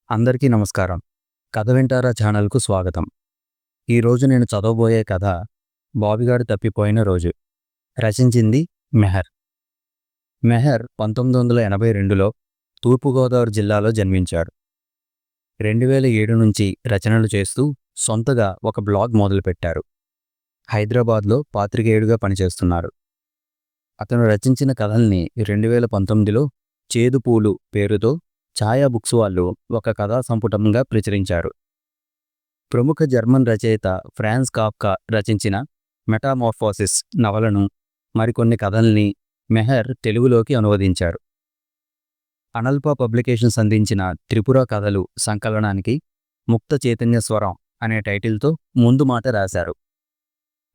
అందరికీ నమస్కారం. కథ వింటారా ఛానల్‌కు స్వాగతం. ఈరోజు నేను చదవబోయే కథ 'బాబిగాడు తప్పిపోయిన రోజు'. రచించింది మెహర్. మెహర్ 1982లో తూర్పుగోదావరి జిల్లాలో జన్మించాడు. 2007 నుంచి రచనలు చేస్తూ సొంతగా ఒక బ్లాగ్ మొదలుపెట్టారు. హైదరాబాద్లో పాత్రికేయుడిగా పనిచేస్తున్నారు. అతను రచించిన కథల్ని 2019లో 'చేదుపూలు' పేరుతో ఛాయా బుక్స్ వాళ్ళు ఒక కథా సంపుటంగా ప్రచురించారు. ప్రముఖ జర్మన్ రచయిత ఫ్రాన్స్ కాఫ్కా రచించిన 'మెటామార్ఫోసిస్' నవలను మరికొన్ని కథల్ని మెహర్ తెలుగులోకి అనువదించారు. అనల్ప పబ్లికేషన్స్ అందించిన 'త్రిపుర కథలు' సంకలనానికి 'ముక్త చైతన్య స్వరం' అనే టైటిల్తో ముందు మాట రాశారు.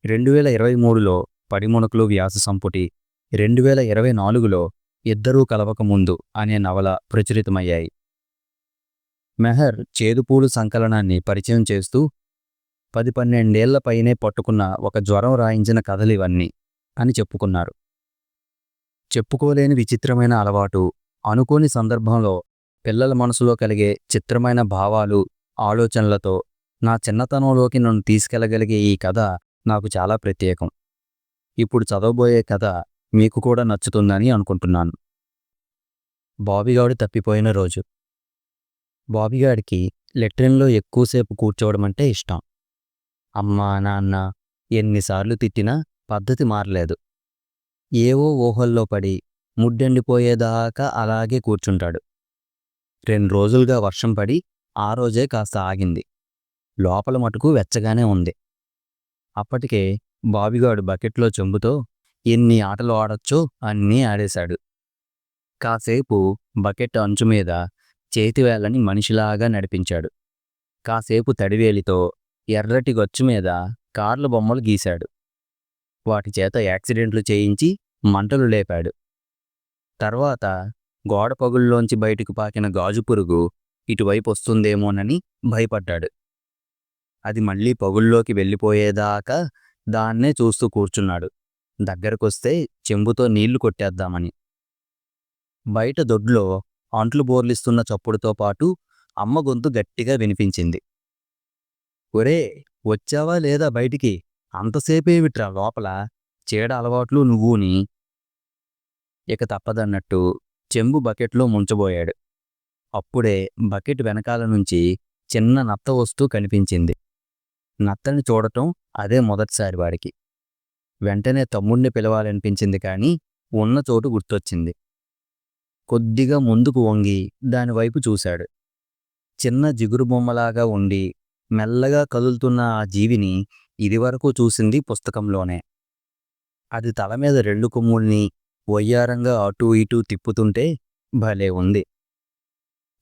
2023లో 'పడిముణకులు' వ్యాస సంపుటి, 2024లో 'ఇద్దరూ కలవక ముందు' అనే నవల ప్రచురితమయ్యాయి. మెహర్ 'చేదుపూలు' సంకలనాన్ని పరిచయం చేస్తూ 10-12 పైనే పట్టుకున్న ఒక జ్వరం రాయించిన కథలివన్నీ అని చెప్పుకున్నారు. చెప్పుకోలేని విచిత్రమైన అలవాటు, అనుకోని సందర్భంలో పిల్లల మనసులో కలిగే చిత్రమైన భావాలు, ఆలోచనలతో నా చిన్నతనంలోకి నన్ను తీసుకెళ్లగలిగే ఈ కథ నాకు చాలా ప్రత్యేకం. ఇప్పుడు చదవబోయే కథ మీకు కూడా నచ్చుతుందని అనుకుంటున్నాను. బాబిగాడు తప్పిపోయిన రోజు. బాబిగాడికి లెట్రిన్లో ఎక్కువసేపు కూర్చోవడం అంటే ఇష్టం. అమ్మా నాన్న ఎన్నిసార్లు తిట్టినా పద్ధతి మారలేదు. ఏవో ఊహల్లో పడి ముడ్డెండిపోయేదాకా అలాగే కూర్చుంటాడు. 2 రోజులుగా వర్షం పడి ఆ రోజే కాస్త ఆగింది. లోపల మటుకు వెచ్చగానే ఉంది. అప్పటికే బాబిగాడు బకెట్లో చెంబుతో ఎన్ని ఆటలు ఆడొచ్చో అన్నీ ఆడేశాడు. కాసేపు బకెట్ అంచు మీద చేతివేళ్ళని మనిషిలాగా నడిపించాడు. కాసేపు తడివేలితో ఎర్రటి గచ్చు మీద కార్ల బొమ్మలు గీశాడు. వాటి చేత యాక్సిడెంట్లు చేయించి మంటలు లేపాడు. తర్వాత గోడ పగుల్లోంచి బయటకు పాకిన గాజు పురుగు ఇటువైపు వస్తుందేమోనని భయపడ్డాడు. అది మళ్ళీ పగుల్లోకి వెళ్ళిపోయేదాకా దాన్నే చూస్తూ కూర్చున్నాడు, దగ్గరకొస్తే చెంబుతో నీళ్లు కొట్టేద్దామని. బయట దొడ్లో అంట్లు బోర్లిస్తున్న చప్పుడుతో పాటు అమ్మ గొంతు గట్టిగా వినిపించింది. ఒరే, వచ్చావా లేదా బయటికి? అంతసేపేమిట్రా లోపల? చీడ అలవాట్లు నువ్వుని. ఇక తప్పదన్నట్టు చెంబు బకెట్లో ముంచబోయాడు. అప్పుడే బకెట్ వెనకాల నుంచి చిన్న నత్త వస్తూ కనిపించింది. నత్తని చూడటం అదే మొదటిసారి వాడికి. వెంటనే తమ్ముణ్ణి పిలవాలనిపించింది, కానీ ఉన్న చోటు గుర్తొచ్చింది. కొద్దిగా ముందుకు వంగి దానివైపు చూశాడు. చిన్న జిగురు బొమ్మలాగా ఉండి మెల్లగా కదులుతున్న ఆ జీవిని ఇదివరకు చూసింది పుస్తకంలోనే. అది తల మీద 2 కొమ్ముల్ని వయ్యారంగా అటూ ఇటూ తిప్పుతుంటే భలే ఉంది.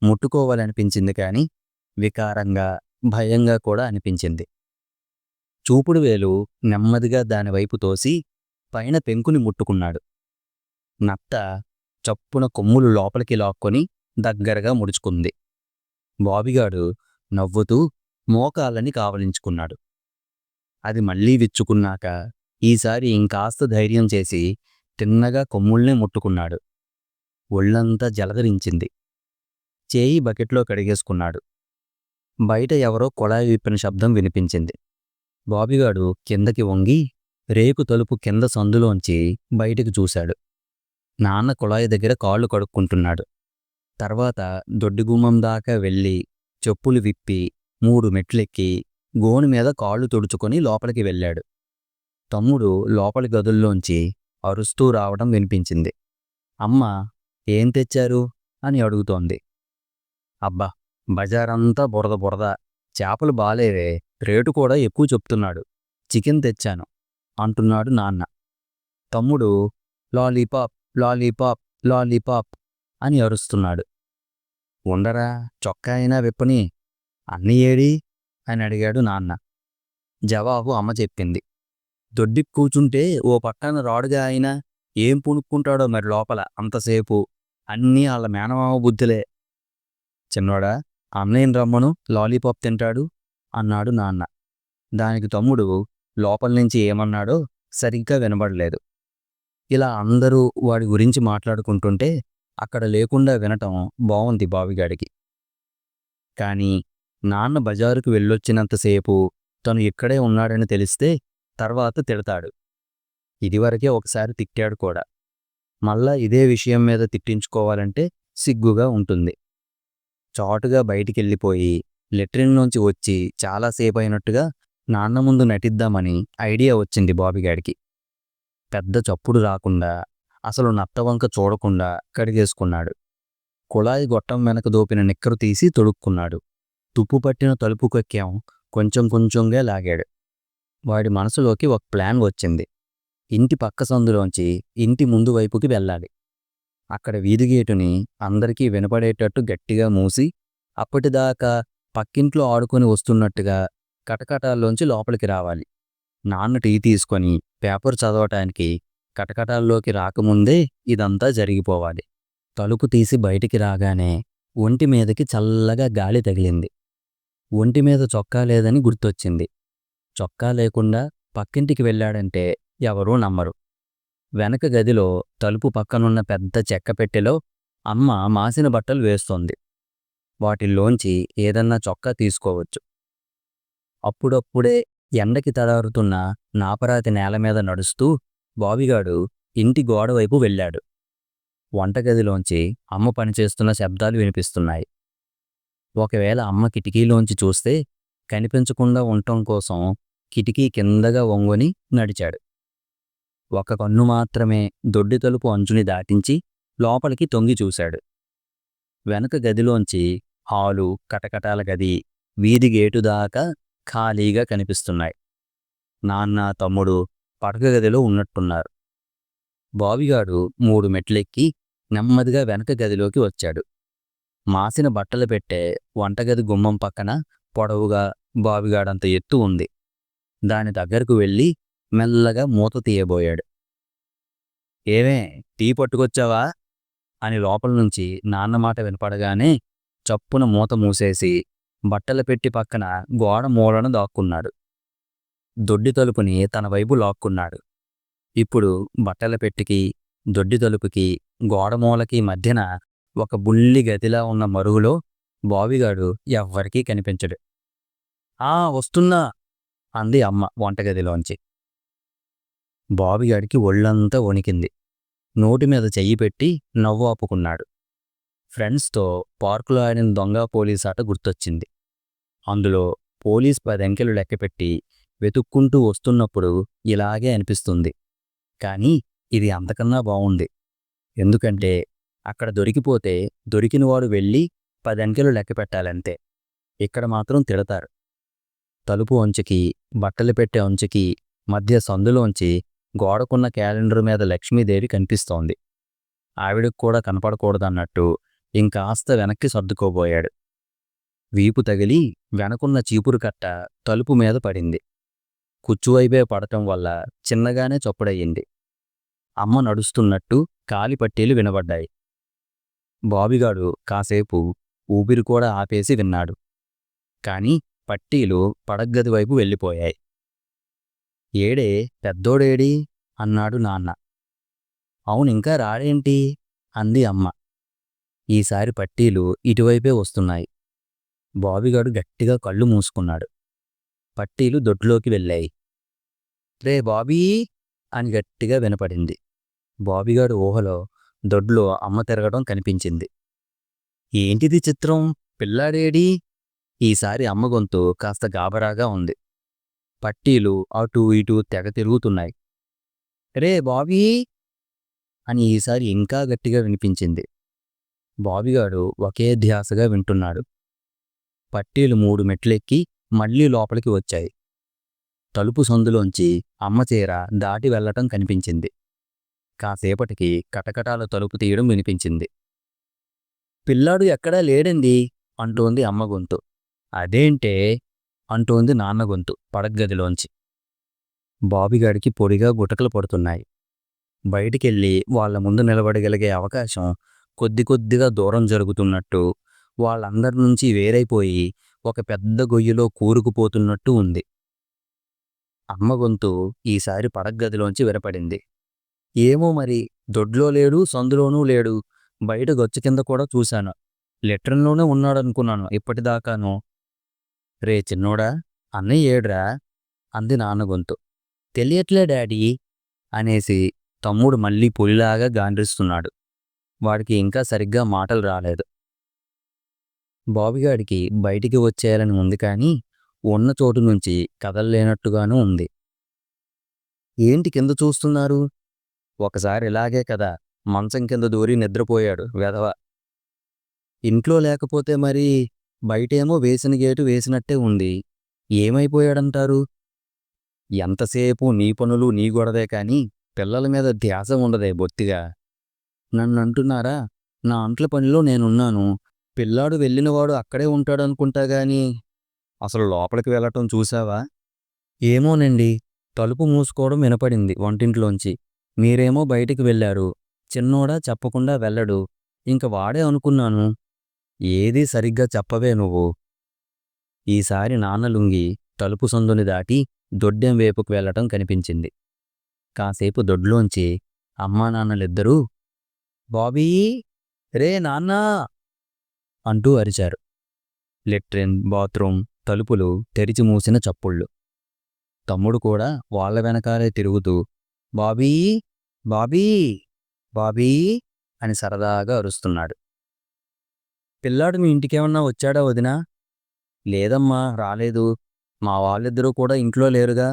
ముట్టుకోవాలనిపించింది, కానీ వికారంగా, భయంగా కూడా అనిపించింది. చూపుడు వేలు నెమ్మదిగా దానివైపు తోసి పైన పెంకుని ముట్టుకున్నాడు. నత్త చప్పున కొమ్ములు లోపలికి లాక్కొని దగ్గరగా ముడుచుకుంది. బాబిగాడు నవ్వుతూ మోకాళ్ళని కావలించుకున్నాడు. అది మళ్ళీ విచ్చుకున్నాక ఈసారి ఇంకాస్త ధైర్యం చేసి తిన్నగా కొమ్ముల్నే ముట్టుకున్నాడు. ఒళ్ళంతా జలధరించింది. చేయి బకెట్లో కడిగేసుకున్నాడు. బయట ఎవరో కొళాయి విప్పిన శబ్దం వినిపించింది. బాబిగాడు కిందకి వంగి రేకు తలుపు కింద సందులోంచి బయటికి చూశాడు. నాన్న కుళాయి దగ్గర కాళ్ళు కడుక్కుంటున్నాడు. తర్వాత దొడ్డిగుమ్మం దాకా వెళ్ళి చెప్పులు విప్పి 3 మెట్లెక్కి గోను మీద కాళ్ళు తుడుచుకొని లోపలికి వెళ్ళాడు. తమ్ముడు లోపలి గదుల్లోంచి అరుస్తూ రావడం వినిపించింది. అమ్మ, ఏం తెచ్చారు అని అడుగుతోంది. అబ్బా, బజారంతా బురద బురద, చేపలు బాలేవే, రేటు కూడా ఎక్కువ చెప్తున్నాడు, చికెన్ తెచ్చాను అంటున్నాడు నాన్న. తమ్ముడు లాలీపాప్ లాలీపాప్ లాలీపాప్ అని అరుస్తున్నాడు. ఉండరా, చొక్కా అయినా విప్పని, అన్నీ ఏడి అని అడిగాడు నాన్న. జవాబు అమ్మ చెప్పింది. దొడ్డికి కూచుంటే ఓ పక్కన రాడుగా ఆయన ఏం పుణుక్కుంటాడో మరి లోపల అంతసేపు, అన్నీ వాళ్ళ మేనమామ బుద్ధులే. చిన్నోడా, అన్నయ్యని రమ్మను, లాలీపాప్ తింటాడు అన్నాడు నాన్న. దానికి తమ్ముడు లోపల నుంచి ఏమన్నాడో సరిగ్గా వినబడలేదు. ఇలా అందరూ వాడి గురించి మాట్లాడుకుంటుంటే అక్కడ లేకుండా వినటం బావుంది బాబిగాడికి. కానీ నాన్న బజారుకు వెళ్ళొచ్చినంతసేపు తను ఇక్కడే ఉన్నాడని తెలిస్తే తర్వాత తిడతాడు. ఇదివరకే ఒకసారి తిట్టాడు కూడా. మళ్ళా ఇదే విషయం మీద తిట్టించుకోవాలంటే సిగ్గుగా ఉంటుంది. చాటుగా బయటికెళ్ళిపోయి లెట్రిన్‌లోంచి వచ్చి చాలాసేపయినట్టుగా నాన్న ముందు నటిద్దామని ఐడియా వచ్చింది బాబిగాడికి. పెద్ద చప్పుడు రాకుండా, అసలు నత్తవంక చూడకుండా కడిగేసుకున్నాడు. కుళాయి గొట్టం వెనక దోపిన నిక్కరు తీసి తొడుక్కున్నాడు. తుప్పు పట్టిన తలుపు కొక్కెం కొంచెం కొంచెంగా లాగాడు. వాడి మనసులోకి ఒక ప్లాన్ వచ్చింది. ఇంటి పక్క సందులోంచి ఇంటి ముందు వైపుకి వెళ్ళాలి. అక్కడ వీధి గేటుని అందరికీ వినపడేటట్టు గట్టిగా మూసి, అప్పటిదాకా పక్కింట్లో ఆడుకొని వస్తున్నట్టుగా కటకటాల్లోంచి లోపలికి రావాలి. నాన్న టీ తీసుకొని పేపర్ చదవటానికి కటకటాల్లోకి రాకముందే ఇదంతా జరిగిపోవాలి. తలుపు తీసి బయటికి రాగానే ఒంటి మీదకి చల్లగా గాలి తగిలింది. ఒంటి మీద చొక్కా లేదని గుర్తొచ్చింది. చొక్కా లేకుండా పక్కింటికి వెళ్ళాడంటే ఎవరూ నమ్మరు. వెనక గదిలో తలుపు పక్కనున్న పెద్ద చెక్క పెట్టెలో అమ్మ మాసిన బట్టలు వేస్తోంది. వాటిల్లోంచి ఏదన్నా చొక్కా తీసుకోవచ్చు. అప్పుడప్పుడే ఎండకి తడారుతున్న నాపరాతి నేల మీద నడుస్తూ బావిగాడు ఇంటి గోడవైపు వెళ్ళాడు. వంటగదిలోంచి అమ్మ పనిచేస్తున్న శబ్దాలు వినిపిస్తున్నాయి. ఒకవేళ అమ్మ కిటికీలోంచి చూస్తే కనిపించకుండా ఉండటం కోసం కిటికీ కిందగా వంగుని నడిచాడు. ఒక కన్ను మాత్రమే దొడ్డి తలుపు అంచుని దాటించి లోపలికి తొంగి చూశాడు. వెనక గదిలోంచి హాలు, కటకటాల గది, వీధి గేటు దాకా ఖాళీగా కనిపిస్తున్నాయి. నాన్న, తమ్ముడు పడక గదిలో ఉన్నట్టున్నారు. బావిగాడు 3 మెట్లెక్కి నెమ్మదిగా వెనక గదిలోకి వచ్చాడు. మాసిన బట్టలు పెట్టే వంటగది గుమ్మం పక్కన పొడవుగా బావిగాడంత ఎత్తు ఉంది. దాని దగ్గరకు వెళ్ళి మెల్లగా మూత తీయబోయాడు. ఏమే, టీ పట్టుకొచ్చావా అని లోపల నుంచి నాన్న మాట వినపడగానే చప్పున మూత మూసేసి బట్టల పెట్టి పక్కన గోడ మూలను దాక్కున్నాడు. దొడ్డి తలుపుని తన వైపు లాక్కున్నాడు. ఇప్పుడు బట్టల పెట్టికి, దొడ్డి తలుపుకి, గోడ మూలకి మధ్యన ఒక బుల్లి గదిలా ఉన్న మరుగులో బావిగాడు ఎవ్వరికీ కనిపించడు. వస్తున్నా అంది అమ్మ వంటగదిలోంచి. బావిగాడికి ఒళ్ళంతా వణికింది. నోటి మీద చెయ్యి పెట్టి నవ్వు ఆపుకున్నాడు. ఫ్రెండ్స్తో పార్కులో ఆడిన దొంగ పోలీస్ ఆట గుర్తొచ్చింది. అందులో పోలీస్ 10 అంకెలు లెక్కపెట్టి వెతుక్కుంటూ వస్తున్నప్పుడు ఇలాగే అనిపిస్తుంది. కానీ ఇది అంతకన్నా బావుంది. ఎందుకంటే అక్కడ దొరికిపోతే దొరికినవాడు వెళ్ళి 10 అంకెలు లెక్క పెట్టాలంతే. ఇక్కడ మాత్రం తిడతారు. తలుపు అంచుకి, బట్టలు పెట్టే అంచుకి మధ్య సందులోంచి గోడకున్న క్యాలెండర్ మీద లక్ష్మీదేవి కనిపిస్తోంది. ఆవిడకు కూడా కనపడకూడదన్నట్టు ఇంకాస్త వెనక్కి సర్దుకోబోయాడు. వీపు తగిలి వెనకున్న చీపురు కట్ట తలుపు మీద పడింది. కుచ్చువైపే పడటం వల్ల చిన్నగానే చప్పుడయ్యింది. అమ్మ నడుస్తున్నట్టు కాలి పట్టీలు వినబడ్డాయి. బావిగాడు కాసేపు ఊపిరి కూడా ఆపేసి విన్నాడు. కాని పట్టీలు పడగ్గది వైపు వెళ్ళిపోయాయి. ఏడే, పెద్దోడేడి అన్నాడు నాన్న. అవునింకా రాడేంటి అంది అమ్మ. ఈసారి పట్టీలు ఇటువైపే వస్తున్నాయి. బావిగాడు గట్టిగా కళ్ళు మూసుకున్నాడు. పట్టీలు దొడ్లోకి వెళ్ళాయి. రే బాబీ అని గట్టిగా వినపడింది. బావిగాడు ఊహలో దొడ్లో అమ్మ తిరగడం కనిపించింది. ఏంటిది చిత్రం, పిల్లాడేడి? ఈసారి అమ్మ గొంతు కాస్త గాబరాగా ఉంది. పట్టీలు అటూ ఇటూ తెగ తిరుగుతున్నాయి. రే బాబీ అని ఈసారి ఇంకా గట్టిగా వినిపించింది. బావిగాడు ఒకే ధ్యాసగా వింటున్నాడు. పట్టీలు 3 మెట్లెక్కి మళ్లీ లోపలికి వచ్చాయి. తలుపు సందులోంచి అమ్మ చీర దాటి వెళ్లటం కనిపించింది. కాసేపటికి కటకటాల తలుపు తీయడం వినిపించింది. పిల్లాడు ఎక్కడా లేడండి అంటోంది అమ్మ గొంతు. అదేంటే అంటోంది నాన్న గొంతు పడగ్గదిలోంచి. బావిగాడికి పొడిగా గుటకలు పడుతున్నాయి. బయటికెళ్ళి వాళ్ల ముందు నిలబడగలిగే అవకాశం కొద్ది కొద్దిగా దూరం జరుగుతున్నట్టు, వాళ్ళందరి నుంచి వేరైపోయి ఒక పెద్ద గొయ్యిలో కూరుకుపోతున్నట్టు ఉంది. అమ్మ గొంతు ఈసారి పడగ్గదిలోంచి వినపడింది. ఏమో మరి, దొడ్లో లేడు, సందులోనూ లేడు. బయట గచ్చు కింద కూడా చూశాను. లెట్రిన్‌లోనే ఉన్నాడనుకున్నాను ఇప్పటిదాకాను. రే చిన్నోడా, అన్నయ్య ఏడ్రా అంది నాన్న గొంతు. తెలియట్లే డాడీ అనేసి తమ్ముడు మళ్ళీ పులిలాగా గాండ్రిస్తున్నాడు. వాడికి ఇంకా సరిగ్గా మాటలు రాలేదు. బాబిగాడికి బయటికి వచ్చేయాలని ఉంది కానీ ఉన్న చోటు నుంచి కదలలేనట్టుగానూ ఉంది. ఏంటి కింద చూస్తున్నారు? ఒకసారి ఇలాగే కదా మంచం కింద దూరి నిద్రపోయాడు వెధవ. ఇంట్లో లేకపోతే మరి బయటేమో వేసిన గేటు వేసినట్టే ఉంది. ఏమైపోయాడంటారు? ఎంతసేపు నీ పనులు నీ గొడవే కాని పిల్లల మీద ధ్యాస ఉండదే బొత్తిగా. నన్నంటున్నారా? నా అంట్ల పనిలో నేనున్నాను. పిల్లాడు వెళ్ళినవాడు అక్కడే ఉంటాడనుకుంటా గాని అసలు లోపలికి వెళ్ళటం చూశావా? ఏమోనండి. తలుపు మూసుకోవడం వినపడింది వంటింట్లోంచి. మీరేమో బయటికి వెళ్ళారు. చిన్నోడా చెప్పకుండా వెళ్ళడు. ఇంక వాడే అనుకున్నాను. ఏదీ సరిగ్గా చెప్పవే నువ్వు. ఈసారి నాన్న లుంగి తలుపు సందుని దాటి దొడ్డెం వైపుకు వెళ్ళటం కనిపించింది. కాసేపు దొడ్లోంచి అమ్మానాన్నలిద్దరూ బాబీ, రే నాన్నా అంటూ అరిచారు. లెట్రిన్, బాత్రూం తలుపులు తెరిచి మూసిన చప్పుళ్ళు. తమ్ముడు కూడా వాళ్ళ వెనకాలే తిరుగుతూ బాబీ, బాబీ, బాబీ అని సరదాగా అరుస్తున్నాడు. పిల్లాడు మీ ఇంటికేమన్నా వచ్చాడా వదినా? లేదమ్మా, రాలేదు. మా వాళ్ళిద్దరూ కూడా ఇంట్లో లేరుగా.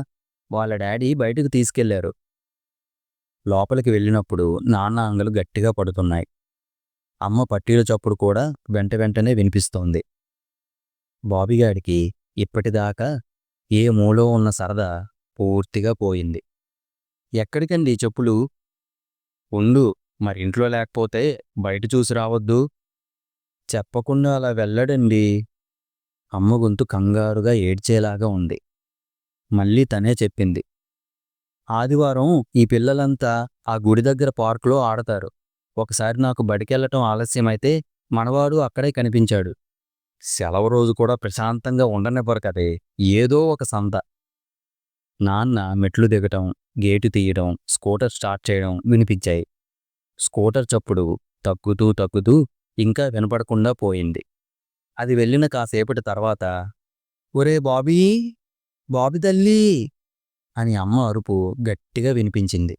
వాళ్ళ డాడీ బయటకు తీసుకెళ్లారు. లోపలికి వెళ్ళినప్పుడు నాన్న అంగలు గట్టిగా పడుతున్నాయి. అమ్మ పట్టీల చప్పుడు కూడా వెంట వెంటనే వినిపిస్తోంది. బాబిగాడికి ఇప్పటిదాకా ఏ మూలో ఉన్న సరదా పూర్తిగా పోయింది. ఎక్కడికండి చెప్పులు? ఉండు, మరింట్లో లేకపోతే బయట చూసి రావద్దు. చెప్పకుండా అలా వెళ్ళడండి. అమ్మ గొంతు కంగారుగా ఏడ్చేలాగా ఉంది. మళ్ళీ తనే చెప్పింది. ఆదివారం ఈ పిల్లలంతా ఆ గుడి దగ్గర పార్కులో ఆడతారు. ఒకసారి నాకు బడికెళ్ళటం ఆలస్యమైతే మనవాడు అక్కడే కనిపించాడు. సెలవు రోజు కూడా ప్రశాంతంగా ఉండనివ్వరు కదే, ఏదో ఒక సంత. నాన్న మెట్లు దిగటం, గేటు తీయడం, స్కూటర్ స్టార్ట్ చేయడం వినిపించాయి. స్కూటర్ చప్పుడు తగ్గుతూ తగ్గుతూ ఇంకా వినపడకుండా పోయింది. అది వెళ్ళిన కాసేపటి తర్వాత ఒరే బాబీ, బాబి తల్లీ అని అమ్మ అరుపు గట్టిగా వినిపించింది.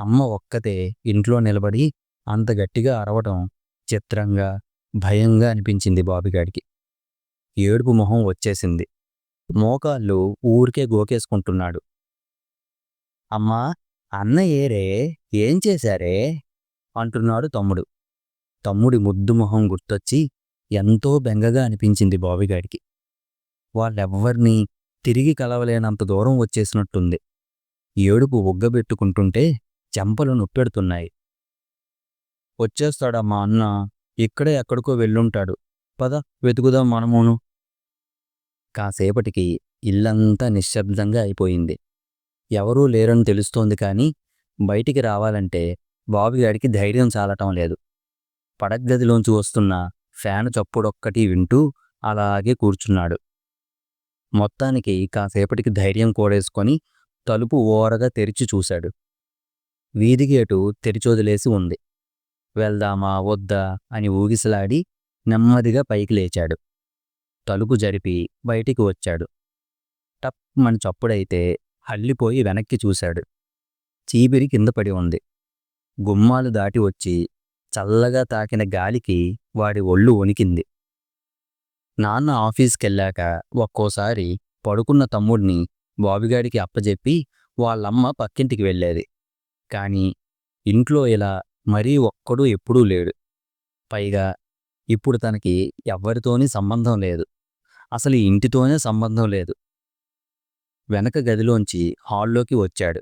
అమ్మ ఒక్కతే ఇంట్లో నిలబడి అంత గట్టిగా అరవటం చిత్రంగా, భయంగా అనిపించింది బాబిగాడికి. ఏడుపు మొహం వచ్చేసింది. మోకాళ్ళు ఊరికే గోకేసుకుంటున్నాడు. అమ్మా, అన్న ఏరే, ఏం చేశారే అంటున్నాడు తమ్ముడు. తమ్ముడి ముద్దు మొహం గుర్తొచ్చి ఎంతో బెంగగా అనిపించింది బాబిగాడికి. వాళ్ళెవ్వర్నీ తిరిగి కలవలేనంత దూరం వచ్చేసినట్టుంది. ఏడుపు ఉగ్గబెట్టుకుంటుంటే చెంపలు నొప్పెడుతున్నాయి. వచ్చేస్తాడమ్మా అన్న, ఇక్కడే ఎక్కడికో వెళ్ళుంటాడు. పద వెతుకుదాం మనమును. కాసేపటికి ఇల్లంతా నిశ్శబ్దంగా అయిపోయింది. ఎవరూ లేరని తెలుస్తోంది కానీ బయటికి రావాలంటే బాబిగాడికి ధైర్యం చాలటం లేదు. పడగ్గదిలోంచి వస్తున్న ఫ్యాను చప్పుడొక్కటి వింటూ అలాగే కూర్చున్నాడు. మొత్తానికి కాసేపటికి ధైర్యం కూడేసుకొని తలుపు ఓరగా తెరిచి చూశాడు. వీధిగేటు తెరిచొదిలేసి ఉంది. వెళ్దామా వద్దా అని ఊగిసలాడి నెమ్మదిగా పైకి లేచాడు. తలుపు జరిపి బయటికి వచ్చాడు. టప్మని చప్పుడైతే హల్లిపోయి వెనక్కి చూశాడు. చీపిరి కింద పడి ఉంది. గుమ్మాలు దాటి వచ్చి చల్లగా తాకిన గాలికి వాడి ఒళ్ళు వణికింది. నాన్న ఆఫీస్కెళ్ళాక ఒక్కోసారి పడుకున్న తమ్ముడిని బాబిగాడికి అప్పజెప్పి వాళ్ళమ్మ పక్కింటికి వెళ్ళేది. కానీ ఇంట్లో ఇలా మరీ ఒక్కడూ ఎప్పుడూ లేడు. పైగా ఇప్పుడు తనకి ఎవ్వరితోని సంబంధం లేదు. అసలు ఈ ఇంటితోనే సంబంధం లేదు. వెనక గదిలోంచి హాల్లోకి వచ్చాడు.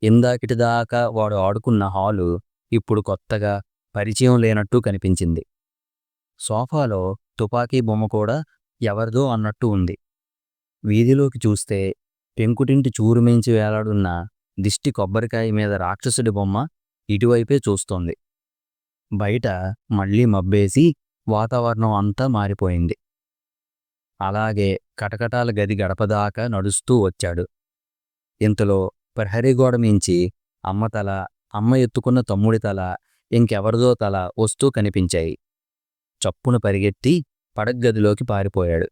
ఇందాకిటిదాకా వాడు ఆడుకున్న హాలు ఇప్పుడు కొత్తగా పరిచయం లేనట్టు కనిపించింది. సోఫాలో తుపాకీ బొమ్మ కూడా ఎవరిదో అన్నట్టు ఉంది. వీధిలోకి చూస్తే పెంకుటింటి చూరుమించి వేలాడున్న దిష్టి కొబ్బరికాయ మీద రాక్షసుడి బొమ్మ ఇటువైపే చూస్తోంది. బయట మళ్ళీ మబ్బేసి వాతావరణం అంతా మారిపోయింది. అలాగే కటకటాల గది గడపదాకా నడుస్తూ వచ్చాడు. ఇంతలో ప్రహరీ గోడ మించి అమ్మ తల, అమ్మ ఎత్తుకున్న తమ్ముడి తల, ఇంకెవరిదో తల వస్తూ కనిపించాయి. చప్పున పరిగెత్తి పడగ్గదిలోకి పారిపోయాడు.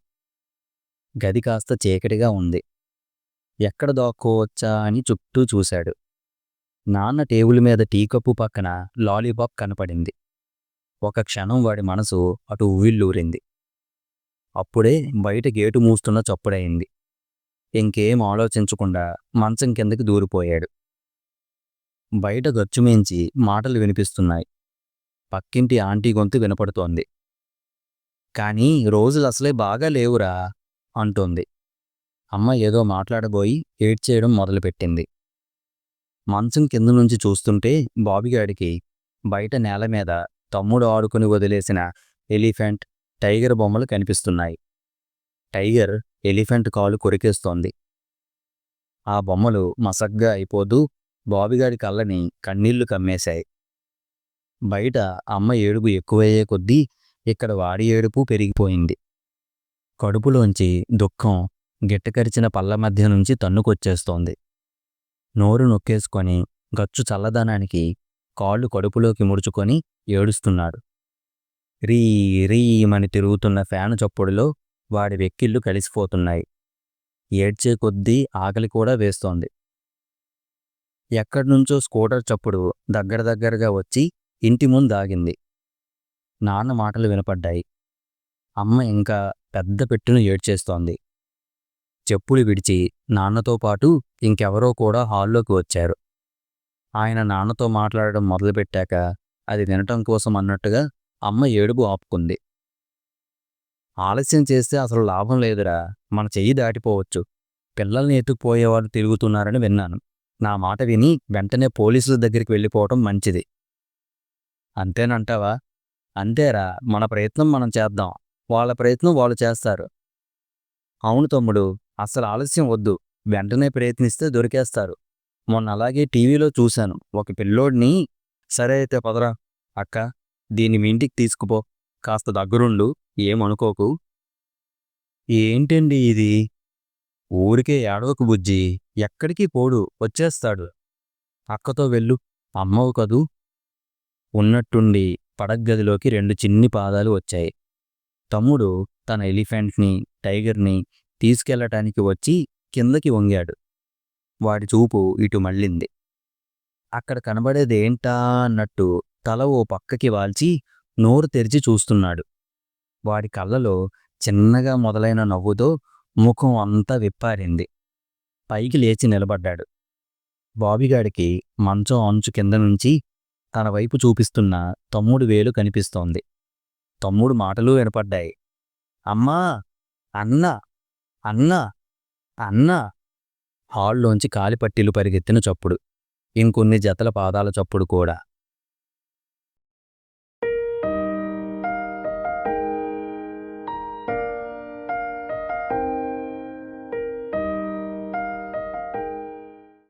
గది కాస్త చీకటిగా ఉంది. ఎక్కడ దాక్కోవచ్చా అని చుట్టూ చూశాడు. నాన్న టేబుల్ మీద టీ కప్పు పక్కన లాలీపాప్ కనపడింది. ఒక క్షణం వాడి మనసు అటు ఉవ్విళ్ళూరింది. అప్పుడే బయట గేటు మూస్తున్న చప్పుడయింది. ఇంకేం ఆలోచించకుండా మంచం కిందకి దూరిపోయాడు. బయట గచ్చుమేంచి మాటలు వినిపిస్తున్నాయి. పక్కింటి ఆంటీ గొంతు వినపడుతోంది. కానీ రోజులు అసలే బాగా లేవురా అంటోంది. అమ్మ ఏదో మాట్లాడబోయి ఏడ్చేయడం మొదలుపెట్టింది. మంచం కింద నుంచి చూస్తుంటే బాబిగాడికి బయట నేల మీద తమ్ముడు ఆడుకుని వదిలేసిన ఎలిఫెంట్, టైగర్ బొమ్మలు కనిపిస్తున్నాయి. టైగర్ ఎలిఫెంట్ కాలు కొరికేస్తోంది. ఆ బొమ్మలు మసగ్గా అయిపోతూ బాబిగాడి కళ్ళని కన్నీళ్లు కమ్మేశాయి. బయట అమ్మ ఏడుపు ఎక్కువయ్యే కొద్దీ ఇక్కడ వాడి ఏడుపు పెరిగిపోయింది. కడుపులోంచి దుఃఖం గిట్టకరిచిన పళ్ళ మధ్య నుంచి తన్నుకొచ్చేస్తోంది. నోరు నొక్కేసుకొని గచ్చు చల్లదనానికి కాళ్ళు కడుపులోకి ముడుచుకొని ఏడుస్తున్నాడు. రీ రీమని తిరుగుతున్న ఫ్యాను చప్పుడులో వాడి వెక్కిళ్ళు కలిసిపోతున్నాయి. ఏడ్చే కొద్దీ ఆకలి కూడా వేస్తోంది. ఎక్కడ్నుంచో స్కూటర్ చప్పుడు దగ్గరగా వచ్చి ఇంటి ముందాగింది. నాన్న మాటలు వినపడ్డాయి. అమ్మ ఇంకా పెద్ద పెట్టున ఏడ్చేస్తోంది. చెప్పులు విడిచి నాన్నతో పాటు ఇంకెవరో కూడా హాల్లోకి వచ్చారు. ఆయన నాన్నతో మాట్లాడడం మొదలుపెట్టాక అది వినటం కోసం అన్నట్టుగా అమ్మ ఏడుపు ఆపుకుంది. ఆలస్యం చేస్తే అసలు లాభం లేదురా, మన చెయ్యి దాటిపోవచ్చు. పిల్లల్ని ఎత్తుకుపోయేవాళ్ళు తిరుగుతున్నారని విన్నాను. నా మాట విని వెంటనే పోలీసుల దగ్గరికి వెళ్ళిపోవటం మంచిది. అంతేనంటావా? అంతేరా, మన ప్రయత్నం మనం చేద్దాం, వాళ్ళ ప్రయత్నం వాళ్ళు చేస్తారు. అవును తమ్ముడు, అసలు ఆలస్యం వద్దు, వెంటనే ప్రయత్నిస్తే దొరికేస్తారు. మొన్న అలాగే టీవీలో చూశాను ఒక పిల్లోడిని. సరే అయితే పదరా అక్క, దీన్ని మీ ఇంటికి తీసుకుపో, కాస్త దగ్గరుండు, ఏమనుకోకు. ఏంటండి ఇది? ఊరికే ఏడవకు బుజ్జి, ఎక్కడికి పోడు, వచ్చేస్తాడు. అక్కతో వెళ్ళు, అమ్మవు కదూ. ఉన్నట్టుండి పడగ్గదిలోకి 2 చిన్ని పాదాలు వచ్చాయి. తమ్ముడు తన ఎలిఫెంట్ని, టైగర్ని తీసుకెళ్లటానికి వచ్చి కిందకి వంగాడు. వాడి చూపు ఇటు మళ్ళింది. అక్కడ కనబడేదేంటా అన్నట్టు తల ఓ పక్కకి వాల్చి నోరు తెరిచి చూస్తున్నాడు. వాడి కళ్ళలో చిన్నగా మొదలైన నవ్వుతో ముఖం అంతా విప్పారింది. పైకి లేచి నిలబడ్డాడు. బాబిగాడికి మంచం అంచు కింద నుంచి తన వైపు చూపిస్తున్న తమ్ముడు వేలు కనిపిస్తోంది. తమ్ముడు మాటలు వినపడ్డాయి. అమ్మా, అన్నా, అన్నా, అన్నా. హాల్లోంచి కాలిపట్టీలు పరిగెత్తిన చప్పుడు, ఇంకొన్ని జతల పాదాల చప్పుడు కూడా.